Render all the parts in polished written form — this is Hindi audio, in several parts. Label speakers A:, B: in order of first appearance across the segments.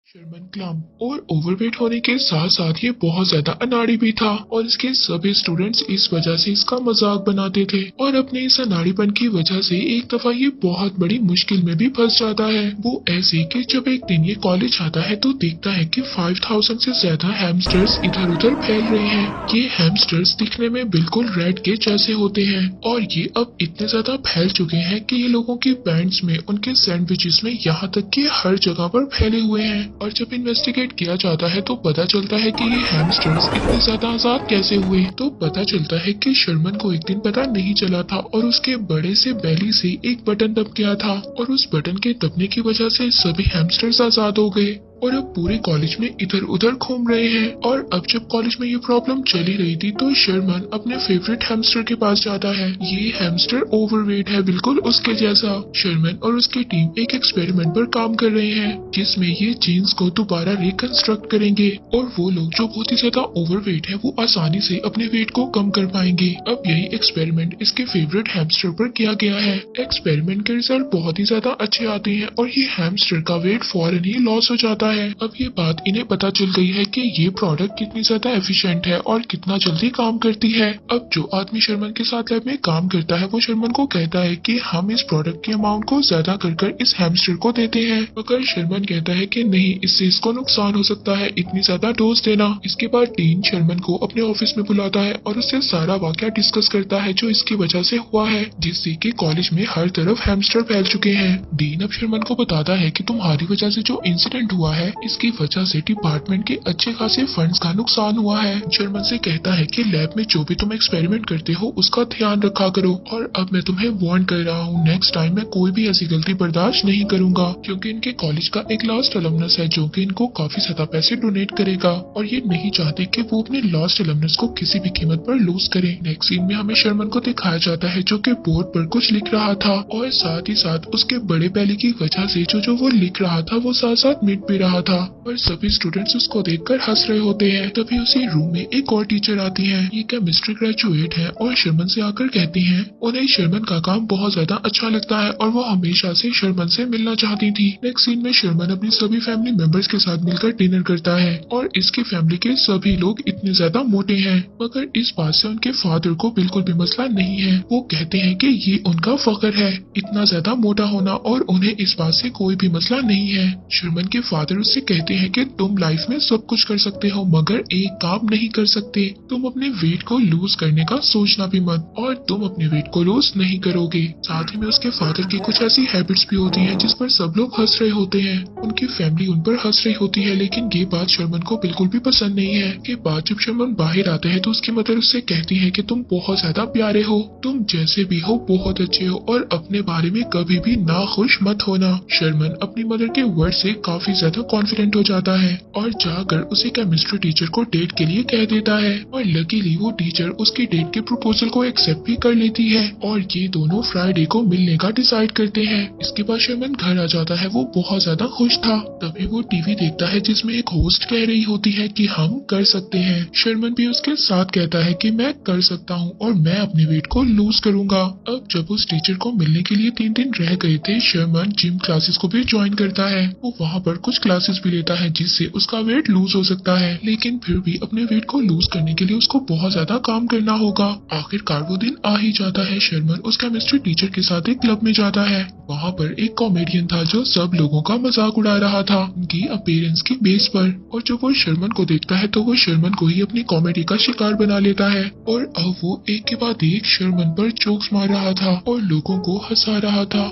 A: शर्मन क्लम्प और ओवरवेट होने के साथ साथ ये बहुत ज्यादा अनाड़ी भी था और इसके सभी स्टूडेंट्स इस वजह से इसका मजाक बनाते थे और अपने इस अनाड़ीपन की वजह से एक दफा ये बहुत बड़ी मुश्किल में भी फंस जाता है। वो ऐसे कि जब एक दिन ये कॉलेज आता है तो देखता है कि 5000 से ज्यादा हैमस्टर्स इधर उधर फैल रहे हैं। ये हैमस्टर्स दिखने में बिल्कुल रेड के जैसे होते हैं और ये अब इतने ज्यादा फैल चुके हैं कि ये लोगों की पैंट्स में, उनके सैंडविचेस में, यहाँ तक कि हर जगह पर फैले हुए हैं। और जब इन्वेस्टिगेट किया जाता है तो पता चलता है कि ये हैमस्टर्स इतने ज्यादा आजाद कैसे हुए। तो पता चलता है कि शर्मन को एक दिन पता नहीं चला था और उसके बड़े से बैली से एक बटन दब गया था और उस बटन के दबने की वजह से सभी हैमस्टर्स आजाद हो गए और अब पूरे कॉलेज में इधर उधर घूम रहे हैं। और अब जब कॉलेज में ये प्रॉब्लम चली रही थी तो शर्मन अपने फेवरेट हैमस्टर के पास जाता है। ये हैमस्टर ओवरवेट है, बिल्कुल उसके जैसा। शर्मन और उसकी टीम एक एक्सपेरिमेंट पर काम कर रहे हैं जिसमें ये जीन्स को दोबारा रिकंस्ट्रक्ट करेंगे और वो लोग जो बहुत ही ज्यादा ओवरवेट है वो आसानी से अपने वेट को कम कर पाएंगे। अब यही एक्सपेरिमेंट इसके फेवरेट हैमस्टर पर किया गया है। एक्सपेरिमेंट के रिजल्ट बहुत ही ज्यादा अच्छे आते हैं और ये हैमस्टर का वेट फौरन ही लॉस हो जाता है। अब ये बात इन्हें पता चल गई है कि ये प्रोडक्ट कितनी ज्यादा एफिशिएंट है और कितना जल्दी काम करती है। अब जो आदमी शर्मन के साथ लैब में काम करता है वो शर्मन को कहता है कि हम इस प्रोडक्ट के अमाउंट को ज्यादा कर इस हैमस्टर को देते हैं, मगर शर्मन कहता है कि नहीं, इससे इसको नुकसान हो सकता है इतनी ज्यादा डोज देना। इसके बाद डीन शर्मन को अपने ऑफिस में बुलाता है और उससे सारा वाकया डिस्कस करता है जो इसकी वजह से हुआ है, जिससे कि कॉलेज में हर तरफ हैमस्टर फैल चुके हैं। डीन अब शर्मन को बताता है कि तुम्हारी वजह से जो इंसिडेंट हुआ है इसकी वजह से डिपार्टमेंट के अच्छे खासे फंड्स का नुकसान हुआ है। शर्मन से कहता है कि लैब में जो भी तुम एक्सपेरिमेंट करते हो उसका ध्यान रखा करो और अब मैं तुम्हें वार्न कर रहा हूँ, नेक्स्ट टाइम मैं कोई भी ऐसी गलती बर्दाश्त नहीं करूंगा, क्योंकि इनके कॉलेज का एक लास्ट अलमनस है जो कि इनको काफी ज्यादा पैसे डोनेट करेगा और ये नहीं चाहते कि वो अपने लास्ट अलमनस को किसी भी कीमत पर लूज करें। नेक्स्ट सीन में हमें शर्मन को दिखाया जाता है जो कि बोर्ड पर कुछ लिख रहा था और साथ ही साथ उसके बड़े बैली की वजह से जो वो लिख रहा था वो साथ साथ मिट भी रहा था और सभी स्टूडेंट्स उसको देखकर हंस रहे होते हैं। तभी उसी रूम में एक और टीचर आती है। ये केमिस्ट्री ग्रेजुएट है और शर्मन से आकर कहती हैं उन्हें शर्मन का काम बहुत ज्यादा अच्छा लगता है और वो हमेशा से शर्मन से मिलना चाहती थी। नेक्स्ट सीन में शर्मन अपनी सभी फैमिली मेंबर्स के साथ मिलकर डिनर करता है और इसकी फैमिली के सभी लोग इतने ज्यादा मोटे हैं, मगर इस बात से उनके फादर को बिल्कुल भी मसला नहीं है। वो कहते हैं कि ये उनका फख्र है इतना ज्यादा मोटा होना और उन्हें इस बात से कोई भी मसला नहीं है। शर्मन के फादर उससे कहते हैं कि तुम लाइफ में सब कुछ कर सकते हो मगर एक काम नहीं कर सकते, तुम अपने वेट को लूज करने का सोचना भी मत और तुम अपने वेट को लूज नहीं करोगे। साथ ही में उसके फादर की कुछ ऐसी हैबिट्स भी होती हैं जिस पर सब लोग हंस रहे होते हैं, उनकी फैमिली उन पर हंस रही होती है, लेकिन ये बात शर्मन को बिल्कुल भी पसंद नहीं है। ये बात जब शर्मन बाहर आता है तो उसकी मदर उससे कहती है कि तुम बहुत ज्यादा प्यारे हो, तुम जैसे भी हो बहुत अच्छे हो और अपने बारे में कभी भी नाखुश मत होना। शर्मन अपनी मदर के वर्ड से काफी ज्यादा कॉन्फिडेंट हो जाता है और जाकर उसे केमिस्ट्री टीचर को डेट के लिए कह देता है और लकीली वो टीचर उसकी डेट के प्रपोजल को एक्सेप्ट भी कर लेती है और ये दोनों फ्राइडे को मिलने का डिसाइड करते हैं। इसके बाद शर्मन घर आ जाता है, वो बहुत ज्यादा खुश था। तभी वो टीवी देखता है जिसमें एक होस्ट कह रही होती है कि हम कर सकते हैं। शर्मन भी उसके साथ कहता है कि मैं कर सकता हूँ और मैं अपने वेट को लूज करूंगा। अब जब उस टीचर को मिलने के लिए 3 दिन रह गए थे, शर्मन जिम क्लासेस को भी ज्वाइन करता है। वो वहाँ पर कुछ क्लासेस भी लेता है जिससे उसका वेट लूज हो सकता है, लेकिन फिर भी अपने वेट को लूज करने के लिए उसको बहुत ज्यादा काम करना होगा। आखिरकार वो दिन आ ही जाता है। शर्मन उस केमिस्ट्री टीचर के साथ एक क्लब में जाता है। वहाँ पर एक कॉमेडियन था जो सब लोगों का मजाक उड़ा रहा था उनकी अपीयरेंस की बेस पर, और जब वो शर्मन को देखता है तो वो शर्मन को ही अपनी कॉमेडी का शिकार बना लेता है और अब वो एक के बाद एक शर्मन पर जोक्स मार रहा था और लोगों को हंसा रहा था।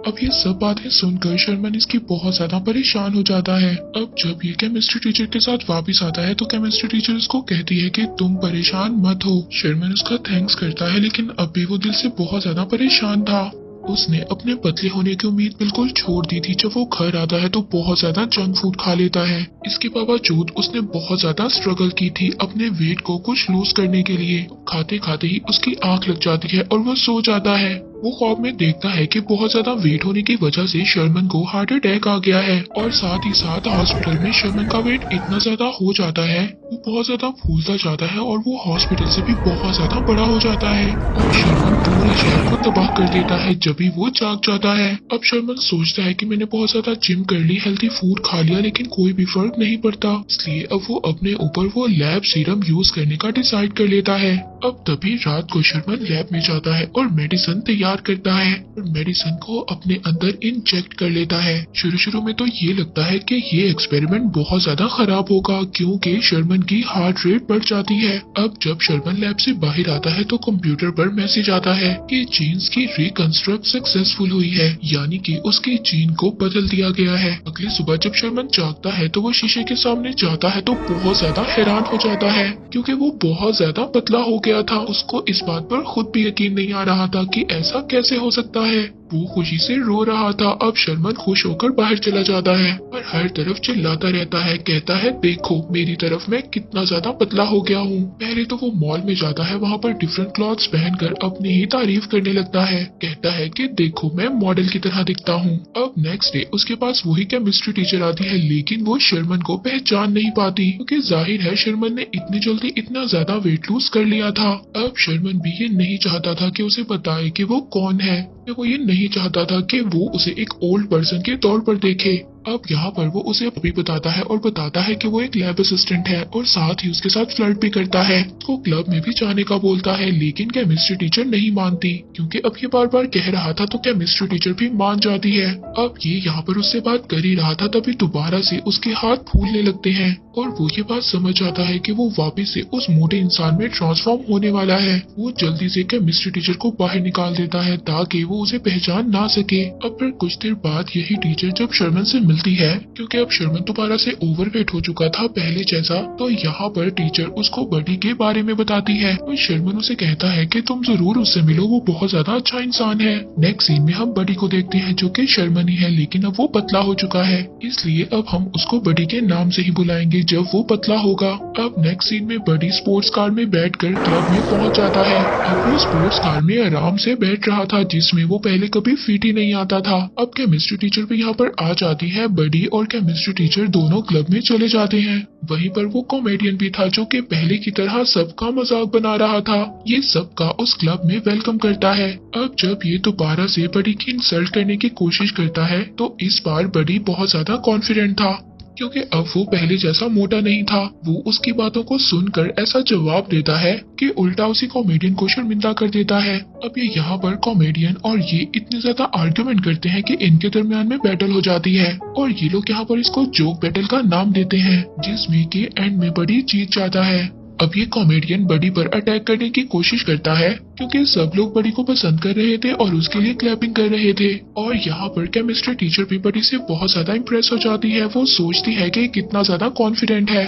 A: अब ये सब बातें सुनकर शर्मन इसकी बहुत ज्यादा परेशान हो जाता है। अब जब ये केमिस्ट्री टीचर के साथ वापस आता है तो केमिस्ट्री टीचर उसको कहती है कि तुम परेशान मत हो। शर्मन उसका थैंक्स करता है, लेकिन अब भी वो दिल से बहुत ज्यादा परेशान था। उसने अपने पतले होने की उम्मीद बिल्कुल छोड़ दी थी। जब वो घर आता है तो बहुत ज्यादा जंक फूड खा लेता है। इसके बावजूद उसने बहुत ज्यादा स्ट्रगल की थी अपने वेट को कुछ लूज करने के लिए। खाते खाते ही उसकी आंख लग जाती है और वो सो जाता है। वो ख्वाब में देखता है कि बहुत ज्यादा वेट होने की वजह से शर्मन को हार्ट अटैक आ गया है और साथ ही साथ हॉस्पिटल में शर्मन का वेट इतना ज्यादा हो जाता है, वो बहुत ज्यादा फूलता जाता है और वो हॉस्पिटल से भी बहुत ज्यादा बड़ा हो जाता है और शर्मन पूरे शहर को तबाह कर देता है जब भी वो जाग जाता है। अब शर्मन सोचता है कि मैंने बहुत ज्यादा जिम कर ली, हेल्थी फूड खा लिया, लेकिन कोई भी फर्क नहीं पड़ता, इसलिए अब वो अपने ऊपर वो लैब सीरम यूज करने का डिसाइड कर लेता है। अब तभी रात को शर्मन लैब में जाता है और मेडिसिन तैयार करता है और मेडिसिन को अपने अंदर इंजेक्ट कर लेता है। शुरू में तो ये लगता है कि ये एक्सपेरिमेंट बहुत ज्यादा खराब होगा क्योंकि शर्मन की हार्ट रेट बढ़ जाती है। अब जब शर्मन लैब से बाहर आता है तो कंप्यूटर पर मैसेज आता है कि जीन्स की रिकंस्ट्रक्ट सक्सेसफुल हुई है, यानी कि उसके जीन को बदल दिया गया है। अगली सुबह जब शर्मन जागता है तो वो शीशे के सामने जाता है तो बहुत ज्यादा हैरान हो जाता है क्योंकि वो बहुत ज्यादा पतला हो गया था। उसको इस बात पर खुद भी यकीन नहीं आ रहा था कि ऐसा कैसे हो सकता है। वो खुशी से रो रहा था। अब शर्मन खुश होकर बाहर चला जाता है और हर तरफ चिल्लाता रहता है, कहता है देखो मेरी तरफ मैं कितना ज्यादा पतला हो गया हूँ। पहले तो वो मॉल में जाता है, वहाँ पर डिफरेंट क्लॉथ्स पहनकर अपनी ही तारीफ करने लगता है, कहता है कि देखो मैं मॉडल की तरह दिखता हूँ। अब नेक्स्ट डे उसके पास वही केमिस्ट्री टीचर आती है, लेकिन वो शर्मन को पहचान नहीं पाती क्योंकि जाहिर है शर्मन ने इतनी जल्दी इतना ज्यादा वेट लूज कर लिया था। अब शर्मन भी ये नहीं चाहता था कि उसे बताए कि वो कौन है, वो ये नहीं चाहता था कि वो उसे एक ओल्ड पर्सन के तौर पर देखे। अब यहाँ पर वो उसे अभी बताता है और बताता है कि वो एक लैब असिस्टेंट है और साथ ही उसके साथ फ्लर्ट भी करता है। वो क्लब में भी जाने का बोलता है, लेकिन केमिस्ट्री टीचर नहीं मानती क्योंकि अब ये बार बार कह रहा था तो केमिस्ट्री टीचर भी मान जाती है। अब ये यहाँ पर उससे बात कर ही रहा था तभी दोबारा से उसके हाथ फूलने लगते हैं और वो ये बात समझ आता है कि वो वापस से उस मोटे इंसान में ट्रांसफॉर्म होने वाला है। वो जल्दी से केमिस्ट्री टीचर को बाहर निकाल देता है ताकि वो उसे पहचान ना सके। अब फिर कुछ देर बाद यही टीचर जब शर्मन से मिलती है, क्योंकि अब शर्मन दोबारा से ओवरवेट हो चुका था पहले जैसा, तो यहाँ पर टीचर उसको बडी के बारे में बताती है और शर्मन उसे कहता है कि तुम जरूर उससे मिलो, वो बहुत ज्यादा अच्छा इंसान है। नेक्स्ट सीन में हम बडी को देखते हैं जो कि शर्मन ही है, लेकिन अब वो पतला हो चुका है, इसलिए अब हम उसको बडी के नाम से ही बुलाएंगे जब वो पतला होगा। अब नेक्स्ट सीन में बडी स्पोर्ट्स कार में बैठकर क्लब में पहुंच जाता है। अब वो स्पोर्ट्स कार में आराम से बैठ रहा था जिसमें वो पहले कभी फिट ही नहीं आता था। अब केमिस्ट्री टीचर भी यहाँ पर आ जाती है। बडी और केमिस्ट्री टीचर दोनों क्लब में चले जाते हैं। वहीं पर वो कॉमेडियन भी था जो कि पहले की तरह सबका मजाक बना रहा था। ये सबका उस क्लब में वेलकम करता है। अब जब ये दोबारा से बडी की इंसल्ट करने की कोशिश करता है तो इस बार बडी बहुत ज्यादा कॉन्फिडेंट था क्योंकि अब वो पहले जैसा मोटा नहीं था। वो उसकी बातों को सुनकर ऐसा जवाब देता है कि उल्टा उसी कॉमेडियन को शर्मिंदा कर देता है। अब ये यहाँ पर कॉमेडियन और ये इतने ज्यादा आर्ग्यूमेंट करते हैं कि इनके दरमियान में बैटल हो जाती है और ये लोग यहाँ पर इसको जोक बैटल का नाम देते हैं, जिसमें कि एंड में बडी जीत जाता है। अब ये कॉमेडियन बडी पर अटैक करने की कोशिश करता है क्योंकि सब लोग बडी को पसंद कर रहे थे और उसके लिए क्लैपिंग कर रहे थे और यहाँ पर केमिस्ट्री टीचर भी बडी से बहुत ज्यादा इम्प्रेस हो जाती है। वो सोचती है कि कितना ज्यादा कॉन्फिडेंट है।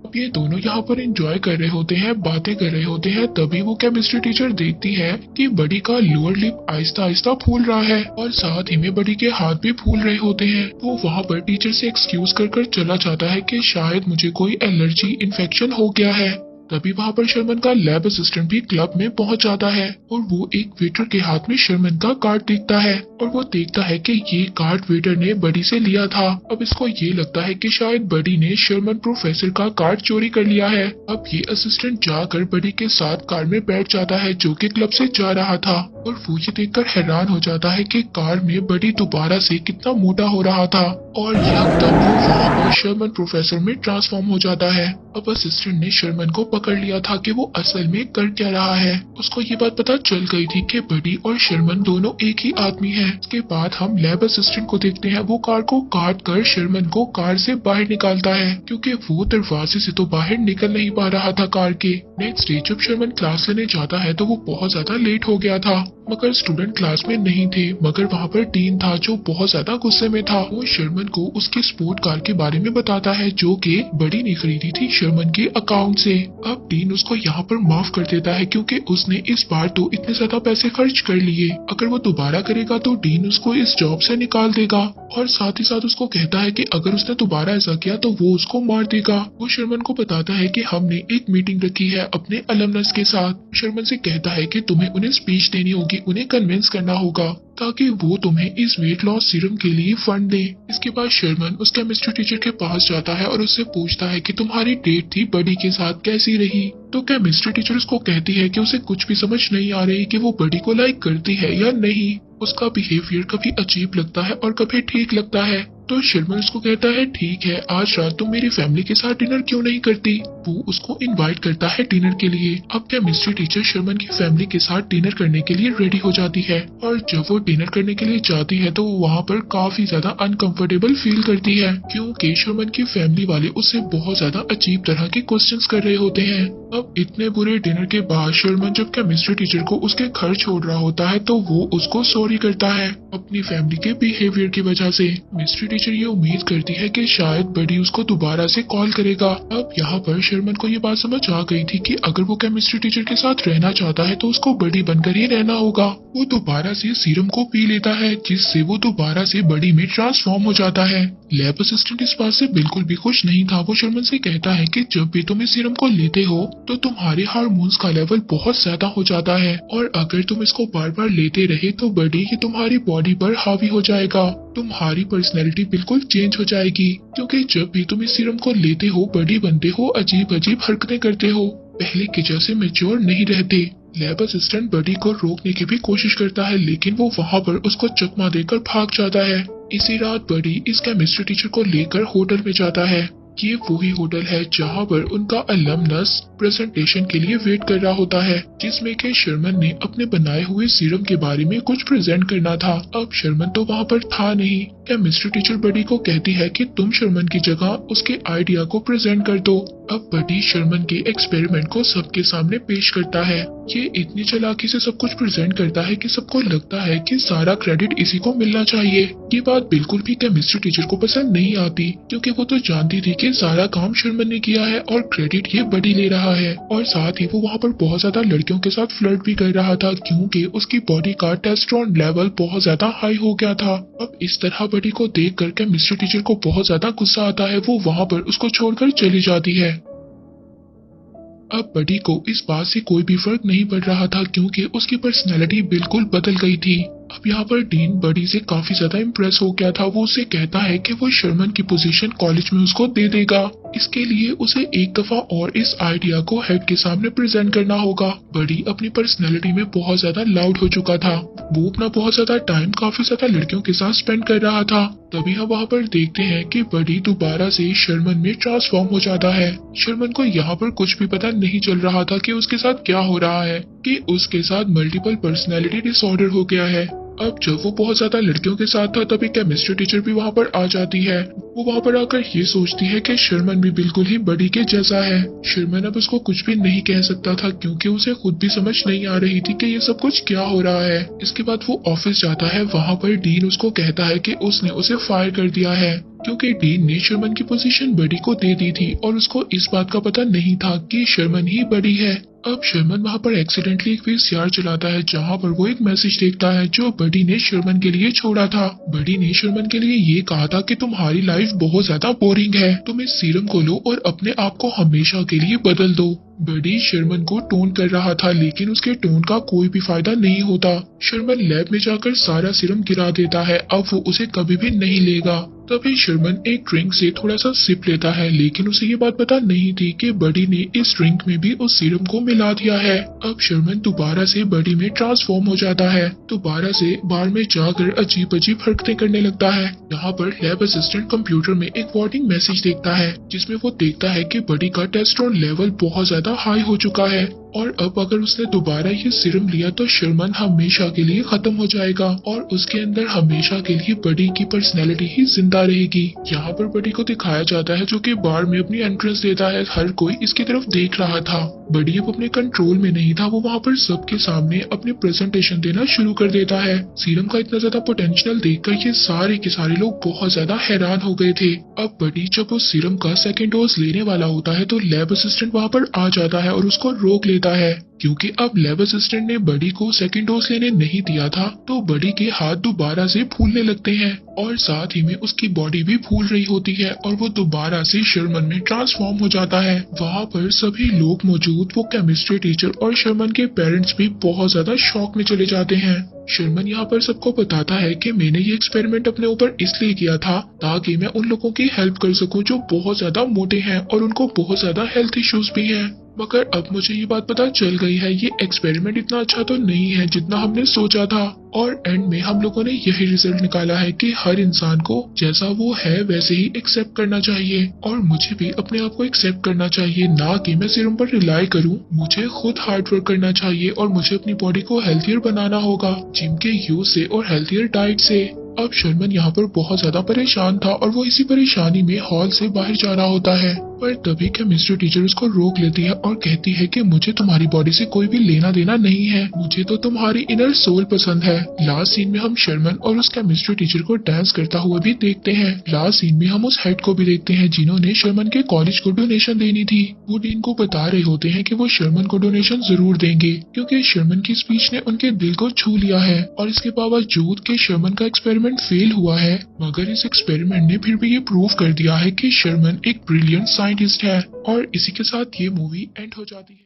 A: अब ये दोनों यहाँ पर एंजॉय कर रहे होते हैं, बातें कर रहे होते हैं, तभी वो केमिस्ट्री टीचर देखती है कि बडी का लोअर लिप आहिस्ता आहिस्ता फूल रहा है और साथ ही में बडी के हाथ भी फूल रहे होते हैं। वो वहाँ पर टीचर से एक्सक्यूज कर चला जाता है कि शायद मुझे कोई एलर्जी इन्फेक्शन हो गया है। तभी वहाँ पर शर्मन का लैब असिस्टेंट भी क्लब में पहुंच जाता है और वो एक वेटर के हाथ में शर्मन का कार्ड देखता है और वो देखता है कि ये कार्ड वेटर ने बडी से लिया था। अब इसको ये लगता है कि शायद बडी ने शर्मन प्रोफेसर का कार्ड चोरी कर लिया है। अब ये असिस्टेंट जाकर बडी के साथ कार में बैठ जाता है जो कि क्लब से जा रहा था और वो ये देखकर हैरान हो जाता है कि कार में बडी दोबारा से कितना मोटा हो रहा था और एकदम वो वहाँ पर शर्मन प्रोफेसर में ट्रांसफॉर्म हो जाता है। अब असिस्टेंट ने शर्मन को पकड़ लिया था कि वो असल में कर क्या रहा है। उसको ये बात पता चल गई थी कि बडी और शर्मन दोनों एक ही आदमी हैं। इसके बाद हम लैब असिस्टेंट को देखते हैं, वो कार को काट कर शर्मन को कार से बाहर निकालता है क्योंकि वो दरवाजे से तो बाहर निकल नहीं पा रहा था कार के। नेक्स्ट डे जब शर्मन क्लास लेने जाता है तो वो बहुत ज्यादा लेट हो गया था। मगर स्टूडेंट क्लास में नहीं थे, मगर वहाँ पर डीन था जो बहुत ज्यादा गुस्से में था। वो शर्मन को उसकी स्पोर्ट कार के बारे में बताता है जो कि बडी ने खरीदी थी शर्मन के अकाउंट से। अब डीन उसको यहाँ पर माफ कर देता है क्योंकि उसने इस बार तो इतने ज्यादा पैसे खर्च कर लिए, अगर वो दोबारा करेगा तो डीन उसको इस जॉब से निकाल देगा। और साथ ही साथ उसको कहता है कि अगर उसने दोबारा ऐसा किया तो वो उसको मार देगा। वो शर्मन को बताता है कि हमने एक मीटिंग रखी है अपने अलमनस के साथ। शर्मन से कहता है कि तुम्हें उन्हें स्पीच देनी होगी, उन्हें कन्विंस करना होगा ताकि वो तुम्हें इस वेट लॉस सीरम के लिए फंड दे। इसके बाद शर्मन उस केमिस्ट्री टीचर के पास जाता है और उससे पूछता है कि तुम्हारी डेट थी बडी के साथ कैसी रही। तो केमिस्ट्री टीचर उसको कहती है कि उसे कुछ भी समझ नहीं आ रही कि वो बडी को लाइक करती है या नहीं। उसका बिहेवियर कभी अजीब लगता है और कभी ठीक लगता है। तो शर्मन उसको कहता है ठीक है, आज रात तुम मेरी फैमिली के साथ डिनर क्यों नहीं करती। वो उसको इनवाइट करता है डिनर के लिए। अब केमिस्ट्री टीचर शर्मन की फैमिली के साथ डिनर करने के लिए रेडी हो जाती है और जब वो डिनर करने के लिए जाती है तो वहाँ पर काफी ज्यादा अनकंफर्टेबल फील करती है क्योंकि शर्मन की फैमिली वाले उससे बहुत ज्यादा अजीब तरह के क्वेश्चंस कर रहे होते हैं। अब इतने बुरे डिनर के बाद शर्मन जब केमिस्ट्री टीचर को उसके घर छोड़ रहा होता है तो वो उसको सॉरी करता है अपनी फैमिली के बिहेवियर की वजह से। केमिस्ट्री टीचर ये उम्मीद करती है कि शायद बडी उसको दोबारा से कॉल करेगा। अब यहाँ पर शर्मन को ये बात समझ आ गई थी कि अगर वो केमिस्ट्री टीचर के साथ रहना चाहता है तो उसको बडी बनकर ही रहना होगा। वो दोबारा से सीरम को पी लेता है जिससे वो दोबारा से बडी में ट्रांसफॉर्म हो जाता है। लैब असिस्टेंट इस बात से बिल्कुल भी खुश नहीं था। वो शर्मन से कहता है कि जब भी तुम इस सीरम को लेते हो तो तुम्हारे हार्मोन्स का लेवल बहुत ज्यादा हो जाता है और अगर तुम इसको बार बार लेते रहे तो बडी ये तुम्हारी बॉडी पर हावी हो जाएगा। तुम्हारी पर्सनैलिटी बिल्कुल चेंज हो जाएगी क्योंकि जब भी तुम इस सीरम को लेते हो बड़ी बनते हो, अजीब अजीब हरकतें करते हो, पहले की जैसे मैच्योर नहीं रहते। लैब असिस्टेंट बडी को रोकने की भी कोशिश करता है लेकिन वो वहाँ पर उसको चकमा देकर भाग जाता है। इसी रात बडी इस केमिस्ट्री टीचर को लेकर होटल में जाता है। ये वही होटल है जहाँ पर उनका अलमनस प्रेजेंटेशन के लिए वेट कर रहा होता है जिसमें कि शर्मन ने अपने बनाए हुए सीरम के बारे में कुछ प्रेजेंट करना था। अब शर्मन तो वहाँ पर था नहीं। केमिस्ट्री टीचर बडी को कहती है कि तुम शर्मन की जगह उसके आइडिया को प्रेजेंट कर दो। अब बडी शर्मन के एक्सपेरिमेंट को सबके सामने पेश करता है। ये इतनी चालाकी से सब कुछ प्रेजेंट करता है कि सबको लगता है कि सारा क्रेडिट इसी को मिलना चाहिए। ये बात बिल्कुल भी केमिस्ट्री टीचर को पसंद नहीं आती क्योंकि वो तो जानती थी कि सारा काम शर्मन ने किया है और क्रेडिट ये बडी ले रहा है। और साथ ही वो वहाँ पर बहुत ज्यादा लड़कियों के साथ फ्लर्ट भी कर रहा था क्योंकि उसकी बॉडी का टेस्टोस्टेरोन लेवल बहुत ज्यादा हाई हो गया था। अब इस तरह बडी को देख कर केमिस्ट्री टीचर को बहुत ज्यादा गुस्सा आता है। वो वहाँ पर उसको छोड़कर चली जाती है। अब बडी को इस बात से कोई भी फर्क नहीं पड़ रहा था क्योंकि उसकी पर्सनैलिटी बिल्कुल बदल गई थी। अब यहाँ पर डीन बडी से काफी ज्यादा इम्प्रेस हो गया था। वो उसे कहता है कि वो शर्मन की पोजीशन कॉलेज में उसको दे देगा। इसके लिए उसे एक दफा और इस आइडिया को हेड के सामने प्रेजेंट करना होगा। बडी अपनी पर्सनैलिटी में बहुत ज्यादा लाउड हो चुका था। वो अपना बहुत ज्यादा टाइम काफी ज्यादा लड़कियों के साथ स्पेंड कर रहा था। तभी हम वहाँ पर देखते हैं कि बडी दोबारा से शर्मन में ट्रांसफॉर्म हो जाता है। शर्मन को यहाँ पर कुछ भी पता नहीं चल रहा था कि उसके साथ क्या हो रहा है, कि उसके साथ मल्टीपल पर्सनैलिटी डिसऑर्डर हो गया है। अब जब वो बहुत ज्यादा लड़कियों के साथ था तभी केमिस्ट्री टीचर भी वहाँ पर आ जाती है। वो वहाँ पर आकर ये सोचती है कि शर्मन भी बिल्कुल ही बडी के जैसा है। शर्मन अब उसको कुछ भी नहीं कह सकता था क्योंकि उसे खुद भी समझ नहीं आ रही थी कि ये सब कुछ क्या हो रहा है। इसके बाद वो ऑफिस जाता है। वहाँ पर डीन उसको कहता है कि उसने उसे फायर कर दिया है क्योंकि डीन ने शर्मन की पोजीशन बडी को दे दी थी और उसको इस बात का पता नहीं था कि शर्मन ही बडी है। अब शर्मन वहाँ पर एक्सीडेंटली एक वीसीआर चलाता है जहाँ पर वो एक मैसेज देखता है जो बडी ने शर्मन के लिए छोड़ा था। बडी ने शर्मन के लिए ये कहा था कि तुम्हारी लाइफ बहुत ज्यादा बोरिंग है, तुम इस सीरम को लो और अपने आप को हमेशा के लिए बदल दो। बडी शर्मन को टोन कर रहा था लेकिन उसके टोन का कोई भी फायदा नहीं होता। शर्मन लैब में जाकर सारा सीरम गिरा देता है। अब वो उसे कभी भी नहीं लेगा। तभी शर्मन एक ड्रिंक से थोड़ा सा सिप लेता है लेकिन उसे ये बात पता नहीं थी कि बडी ने इस ड्रिंक में भी उस सीरम को मिला दिया है। अब शर्मन दोबारा से बडी में ट्रांसफॉर्म हो जाता है। दोबारा से बार में जाकर अजीब अजीब हरकतें करने लगता है। यहाँ पर लैब असिस्टेंट कंप्यूटर में एक वार्निंग मैसेज देखता है जिसमें वो देखता है कि बडी का टेस्टोस्टेरोन लेवल बहुत ज्यादा हाई हो चुका है और अब अगर उसने दोबारा ये सीरम लिया तो शर्मन हमेशा के लिए खत्म हो जाएगा और उसके अंदर हमेशा के लिए बडी की पर्सनैलिटी ही जिंदा रहेगी। यहाँ पर बडी को दिखाया जाता है जो कि बार में अपनी एंट्रेंस देता है। हर कोई इसकी तरफ देख रहा था। बडी अब अपने कंट्रोल में नहीं था। वो वहाँ पर सबके सामने अपनी प्रेजेंटेशन देना शुरू कर देता है। सीरम का इतना ज्यादा पोटेंशियल देखकर ये सारे के सारे लोग बहुत ज्यादा हैरान हो गए थे। अब बडी जब वो सीरम का सेकेंड डोज लेने वाला होता है तो लैब असिस्टेंट वहाँ पर आ जाता है और उसको रोक लेता है, क्योंकि अब लैब असिस्टेंट ने बडी को सेकेंड डोज लेने नहीं दिया था। तो बडी के हाथ दोबारा से फूलने लगते हैं और साथ ही में उसकी बॉडी भी फूल रही होती है और वो दोबारा से शर्मन में ट्रांसफॉर्म हो जाता है। वहाँ पर सभी लोग मौजूद, वो केमिस्ट्री टीचर और शर्मन के पेरेंट्स भी बहुत ज्यादा शॉक में चले जाते हैं। शर्मन यहाँ पर सबको बताता है कि मैंने ये एक्सपेरिमेंट अपने ऊपर इसलिए किया था ताकि मैं उन लोगों की हेल्प कर सकूं जो बहुत ज्यादा मोटे हैं और उनको बहुत ज्यादा हेल्थ इश्यूज भी हैं। मगर अब मुझे ये बात पता चल गई है, ये एक्सपेरिमेंट इतना अच्छा तो नहीं है जितना हमने सोचा था। और एंड में हम लोगों ने यही रिजल्ट निकाला है कि हर इंसान को जैसा वो है वैसे ही एक्सेप्ट करना चाहिए और मुझे भी अपने आप को एक्सेप्ट करना चाहिए, ना कि मैं सिर्फ पर रिलाई करूं। मुझे खुद हार्ड वर्क करना चाहिए और मुझे अपनी बॉडी को हेल्थियर बनाना होगा जिम के यूज से और हेल्थियर डाइट से। अब शर्मन यहाँ पर बहुत ज्यादा परेशान था और वो इसी परेशानी में हॉल से बाहर जा रहा होता है, पर तभी केमिस्ट्री टीचर उसको रोक लेती है और कहती है कि मुझे तुम्हारी बॉडी से कोई भी लेना देना नहीं है, मुझे तो तुम्हारी इनर सोल पसंद है। लास्ट सीन में हम शर्मन और उस केमिस्ट्री टीचर को डांस करता हुआ भी देखते हैं। लास्ट सीन में हम उस हेड को भी देखते हैं जिन्होंने शर्मन के कॉलेज को डोनेशन देनी थी। वो डीन को बता रहे होते हैं कि वो शर्मन को डोनेशन जरूर देंगे क्योंकि शर्मन की स्पीच ने उनके दिल को छू लिया है और इसके बावजूद कि शर्मन का एक्सपेरिमेंट फेल हुआ है, मगर इस एक्सपेरिमेंट ने फिर भी ये प्रूव कर दिया है कि शर्मन एक ब्रिलियंट साइंटिस्ट है। और इसी के साथ ये मूवी एंड हो जाती है।